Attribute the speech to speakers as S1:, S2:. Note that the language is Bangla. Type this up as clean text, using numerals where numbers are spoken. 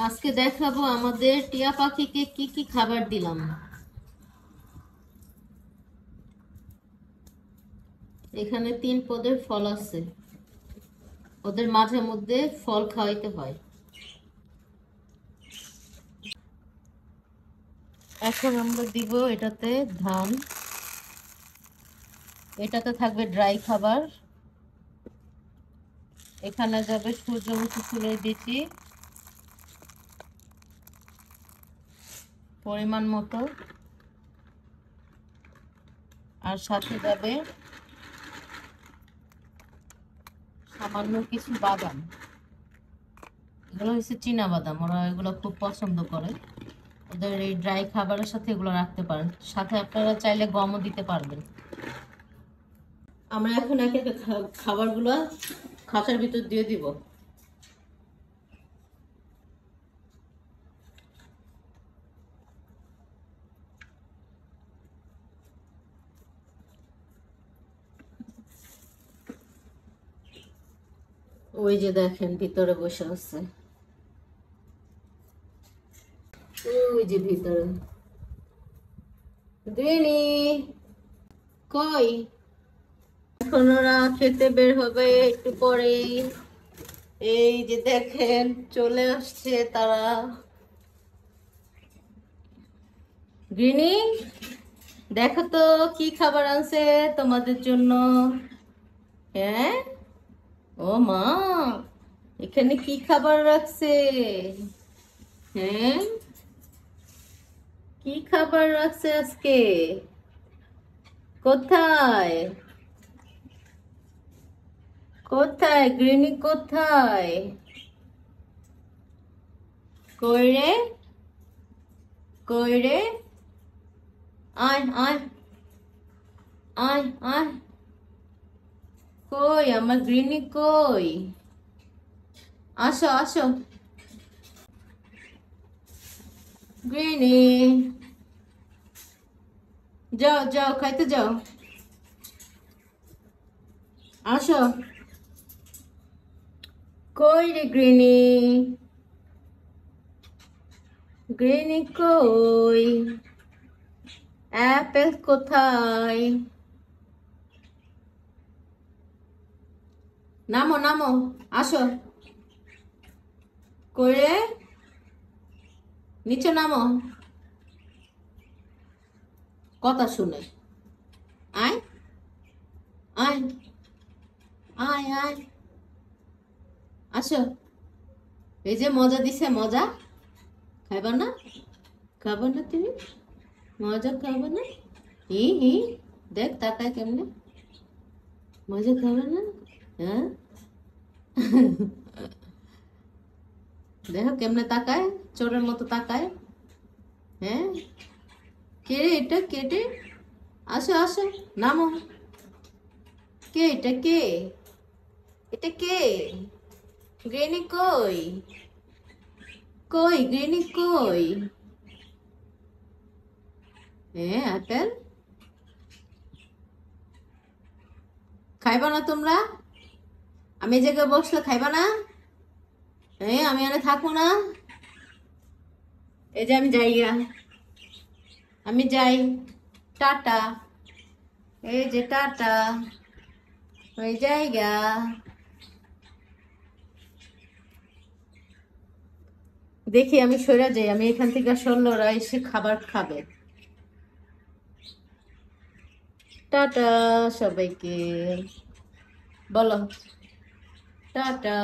S1: আজকে দেখাবো আমাদের টিয়া পাখিকে কি কি খাবার দিলাম। এখানে 3 পদের ফল আছে, ওদের মাঝে মধ্যে ফল খাওয়াইতে হয়। এখন আমরা দিব এটাতে ধান, এটাতে থাকবে ড্রাই খাবার, এখানে যাবে সূর্যমুখী ফুলের বিচি পরিমাণ মতো, আর সাথে যাবে সামান্য কিছু বাদাম। এগুলো হচ্ছে চীনা বাদাম, ওরা এগুলো খুব পছন্দ করে। ওদের এই ড্রাই খাবারের সাথে এগুলো রাখতে পারেন, সাথে আপনারা চাইলে গমও দিতে পারবেন। আমরা এখন এক এক খাবারগুলো খাঁচার ভিতর দিয়ে দিব। ওই যে দেখেন ভিতরে বসে আছে, ওই যে ভিতরে গ্রিনি কই। এখন ওরা খেতে বের হবে একটু পরেই। এই যে দেখেন চলে আসছে তারা। গ্রিনি দেখো তো কি খাবার আনছে তোমাদের জন্য। হ্যাঁ, ও মা, এখানে কি খাবার রাখছে? হ্যাঁ, কি খাবার রাখছে আজকে? কোথায় কোথায় গ্রিনি কোথায়? কই রে, কই রে? আয় আয় আয় আয়, কই আমার গ্রিনি কই? আসো আসো গ্রিনি, যাও যাও খাইতে যাও, আসো। কই রে গ্রিনি, গ্রিনি কই? অ্যাপেল কোথায়? নামো নামো, আসো। কই রে, নিচে নামো, কথা শুনে। আয় আয় আয় আয়, আসো। এই যে মজা দিছে, মজা খাইবা না? খাবো না তুমি? মজা খাবো না? হি হি, দেখ তাকায় কেমনে, মজা খাবে না? হ্যাঁ, দেখো কেমনে তাকায়, চোরের মতো তাকায়। হ্যাঁ, কে রে এটা, কেটে আসো আসো, নামো। কে এটা, কে এটা, কে? গ্রেনি কই, কই গ্রেনি কই? হ্যাঁ, আপেল খাইবা না তোমরা? আমি এই জায়গায় বসলে খাইবা না? হ্যাঁ, আমি এখানে থাকবো না। এই যে আমি যাইয়া, আমি যাই, টাটা। এই যে টাটা, ওই জায়গা। দেখি আমি সরে যাই, আমি এখান থেকে সরলে ওরা এসে খাবার খাবে। টাটা সবাইকে বলো, টাটা।